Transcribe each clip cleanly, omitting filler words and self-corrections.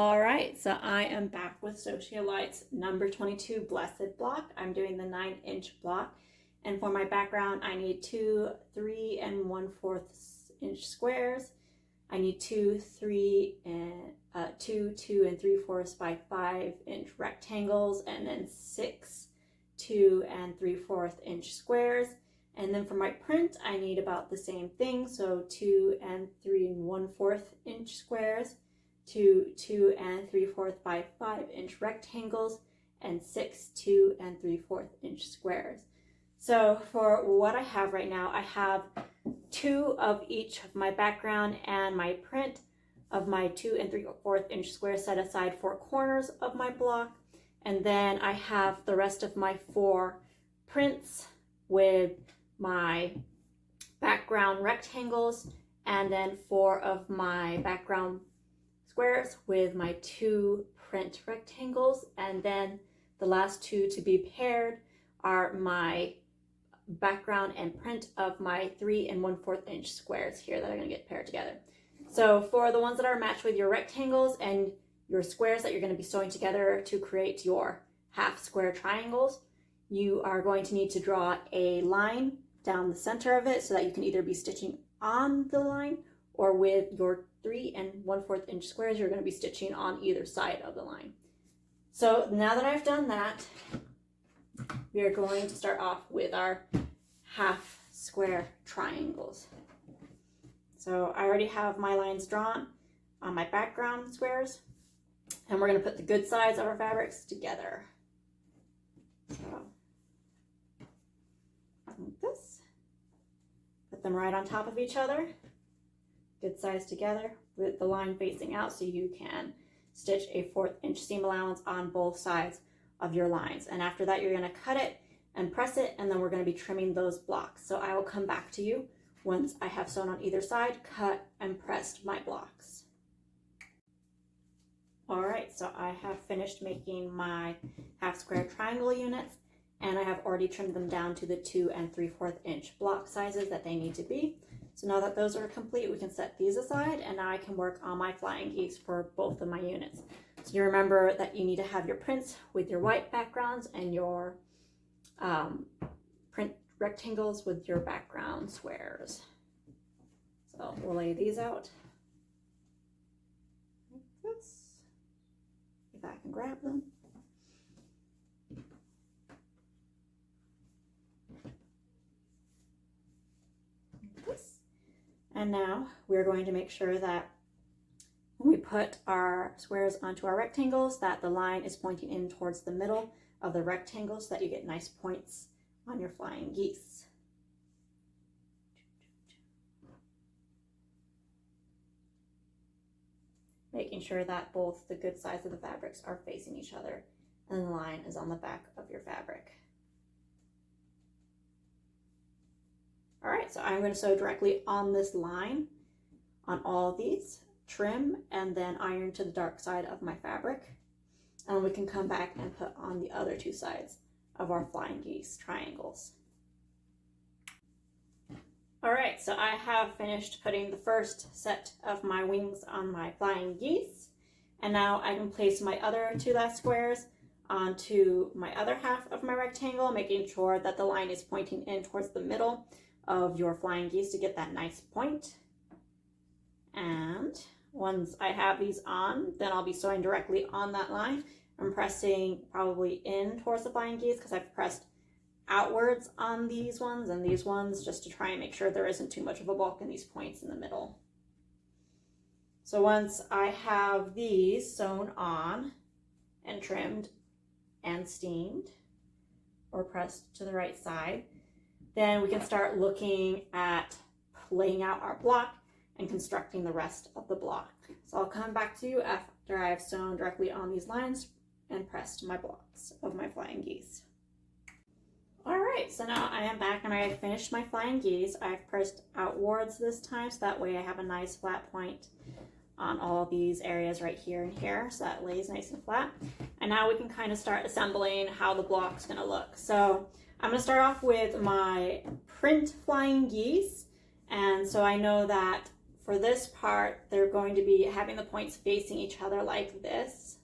All right, so I am back with Sewcialites number 22 Blessed block. I'm doing the 9-inch block, and for my background I need 2 3 1/4 inch squares. I need 2 2 3/4 by 5-inch rectangles, and then 6 2 3/4 inch squares. And then for my print I need about the same thing, so 2 3 1/4 inch squares, 2 2 3/4 by 5-inch rectangles, and 6 2 3/4 inch squares. So for what I have right now, I have 2 of each of my background and my print of my 2 3/4 inch squares set aside for corners of my block. And then I have the rest of my 4 prints with my background rectangles, and then 4 of my background squares with my 2 print rectangles, and then the last 2 to be paired are my background and print of my 3 1/4 inch squares here that are going to get paired together. So for the ones that are matched with your rectangles and your squares that you're going to be sewing together to create your half square triangles, you are going to need to draw a line down the center of it so that you can either be stitching on the line, or with your 3 1/4 inch squares, you're going to be stitching on either side of the line. So now that I've done that, we are going to start off with our half square triangles. So I already have my lines drawn on my background squares, and we're going to put the good sides of our fabrics together. So, like this. Put them right on top of each other. Good sides together with the line facing out, so you can stitch a 1/4 inch seam allowance on both sides of your lines. And after that, you're going to cut it and press it, and then we're going to be trimming those blocks. So I will come back to you once I have sewn on either side, cut and pressed my blocks. All right, so I have finished making my half square triangle units, and I have already trimmed them down to the 2 3/4 inch block sizes that they need to be. So now that those are complete, we can set these aside, and now I can work on my flying geese for both of my units. So you remember that you need to have your prints with your white backgrounds and your print rectangles with your background squares. So we'll lay these out like this, if I can grab them. Like this. And now we're going to make sure that when we put our squares onto our rectangles, that the line is pointing in towards the middle of the rectangle so that you get nice points on your flying geese. Making sure that both the good sides of the fabrics are facing each other and the line is on the back of your fabric. All right, so I'm going to sew directly on this line on all of these, trim, and then iron to the dark side of my fabric. And we can come back and put on the other 2 sides of our flying geese triangles. All right, so I have finished putting the first set of my wings on my flying geese. And now I can place my other 2 last squares onto my other half of my rectangle, making sure that the line is pointing in towards the middle of your flying geese to get that nice point. And once I have these on, then I'll be sewing directly on that line. I'm pressing probably in towards the flying geese because I've pressed outwards on these ones and these ones, just to try and make sure there isn't too much of a bulk in these points in the middle. So once I have these sewn on and trimmed and steamed or pressed to the right side, then we can start looking at laying out our block and constructing the rest of the block. So I'll come back to you after I've sewn directly on these lines and pressed my blocks of my flying geese. All right, so now I am back and I have finished my flying geese. I've pressed outwards this time, so that way I have a nice flat point on all these areas right here and here, so that lays nice and flat. And now we can kind of start assembling how the block's gonna look. So I'm gonna start off with my print flying geese. And so I know that for this part, they're going to be having the points facing each other like this.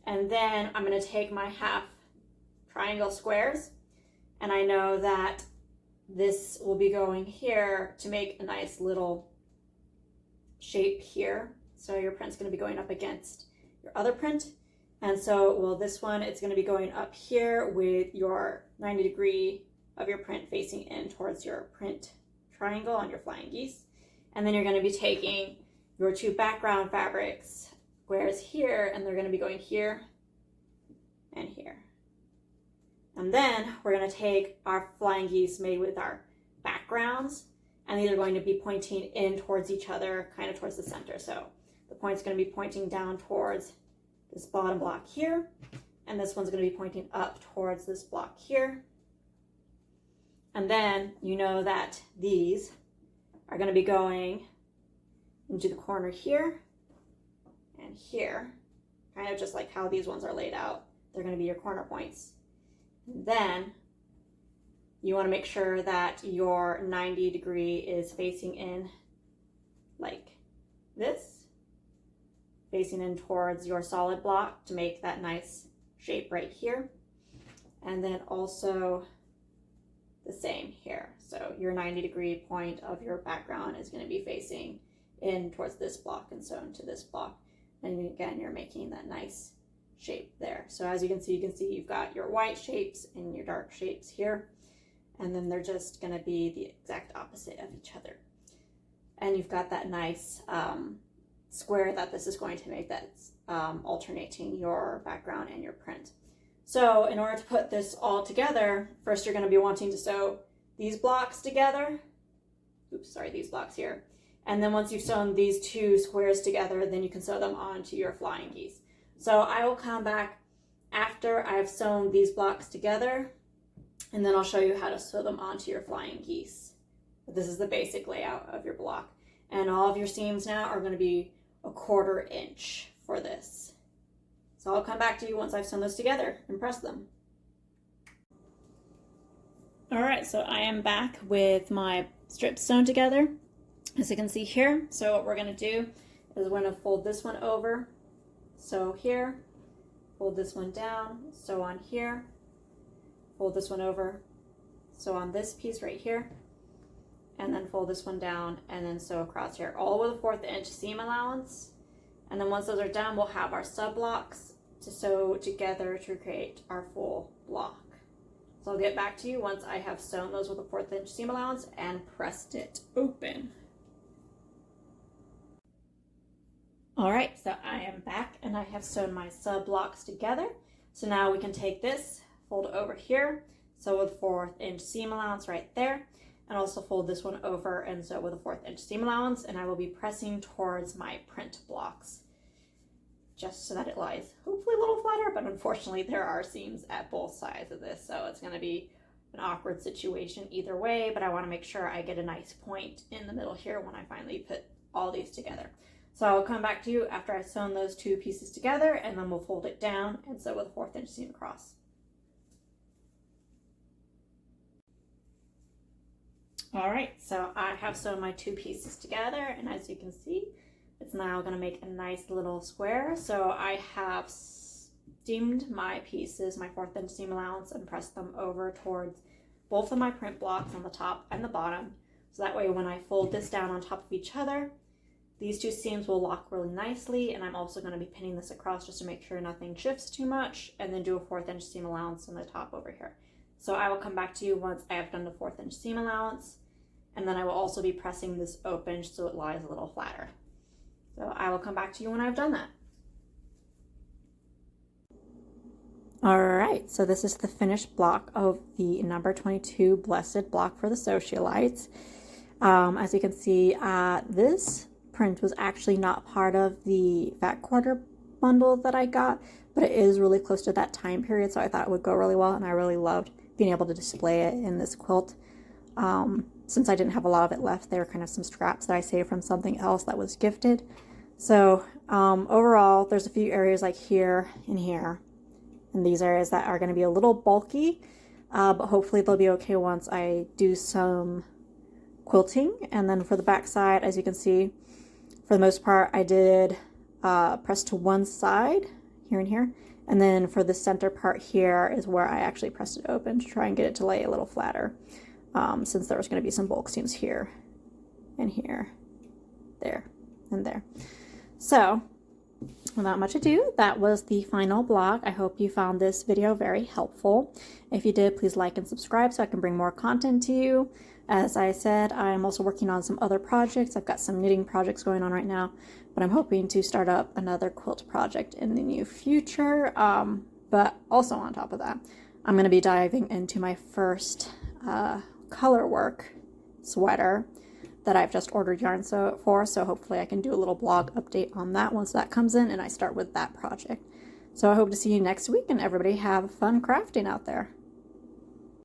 And then I'm going to take my half triangle squares, and I know that this will be going here to make a nice little shape here. So your print's going to be going up against your other print. And so, well, this one, it's going to be going up here with your 90-degree of your print facing in towards your print triangle on your flying geese. And then you're going to be taking your two background fabrics squares here, and they're going to be going here and here. And then we're going to take our flying geese made with our backgrounds, and these are going to be pointing in towards each other, kind of towards the center. So the point's going to be pointing down towards this bottom block here, and this one's going to be pointing up towards this block here. And then you know that these are going to be going into the corner here and here, kind of just like how these ones are laid out. They're going to be your corner points. And then you want to make sure that your 90-degree is facing in like this, facing in towards your solid block to make that nice shape right here. And then also the same here. So your 90-degree point of your background is going to be facing in towards this block and so into this block. And again, you're making that nice shape there. So as you can see you've got your white shapes and your dark shapes here. And then they're just going to be the exact opposite of each other. And you've got that nice square that this is going to make that's alternating your background and your print. So in order to put this all together, first you're going to be wanting to sew these blocks together. Oops, sorry, these blocks here. And then once you've sewn these two squares together, then you can sew them onto your flying geese. So I will come back after I've sewn these blocks together, and then I'll show you how to sew them onto your flying geese. This is the basic layout of your block. And all of your seams now are going to be 1/4 inch for this. So I'll come back to you once I've sewn those together and press them. All right, so I am back with my strips sewn together, as you can see here. So what we're going to do is we're going to fold this one over, sew here, fold this one down, sew on here, fold this one over, sew on this piece right here, and then fold this one down and then sew across here, all with a 1/4 inch seam allowance. And then once those are done, we'll have our sub blocks to sew together to create our full block. So I'll get back to you once I have sewn those with a 1/4 inch seam allowance and pressed it open. All right, so I am back and I have sewn my sub blocks together. So now we can take this, fold it over here, sew with a 1/4 inch seam allowance right there, and also fold this one over and sew with a 1/4 inch seam allowance, and I will be pressing towards my print blocks just so that it lies hopefully a little flatter, but unfortunately there are seams at both sides of this, so it's going to be an awkward situation either way, but I want to make sure I get a nice point in the middle here when I finally put all these together. So I'll come back to you after I've sewn those two pieces together, and then we'll fold it down and sew with a 1/4 inch seam across. All right, so I have sewn my two pieces together, and as you can see, it's now going to make a nice little square. So I have steamed my pieces, my 1/4 inch seam allowance, and pressed them over towards both of my print blocks on the top and the bottom. So that way when I fold this down on top of each other, these two seams will lock really nicely. And I'm also going to be pinning this across just to make sure nothing shifts too much, and then do a 1/4 inch seam allowance on the top over here. So I will come back to you once I have done the 1/4 inch seam allowance, and then I will also be pressing this open so it lies a little flatter. So I will come back to you when I've done that. All right, so this is the finished block of the number 22 Blessed block for the Sewcialites. As you can see, this print was actually not part of the fat quarter bundle that I got, but it is really close to that time period, so I thought it would go really well, and I really loved being able to display it in this quilt. Since I didn't have a lot of it left, they were kind of some scraps that I saved from something else that was gifted. So overall, there's a few areas like here and here, and these areas that are going to be a little bulky, but hopefully they'll be okay once I do some quilting. And then for the back side, as you can see, for the most part, I did press to one side, here and here. And then for the center part here is where I actually pressed it open to try and get it to lay a little flatter, since there was going to be some bulk seams here and here, there, and there. So without much ado, that was the final blog. I hope you found this video very helpful. If you did, please like and subscribe so I can bring more content to you. As I said, I'm also working on some other projects. I've got some knitting projects going on right now, but I'm hoping to start up another quilt project in the near future. But also on top of that, I'm going to be diving into my first color work sweater that I've just ordered yarn for, so hopefully I can do a little blog update on that once that comes in and I start with that project. So I hope to see you next week, and everybody have fun crafting out there.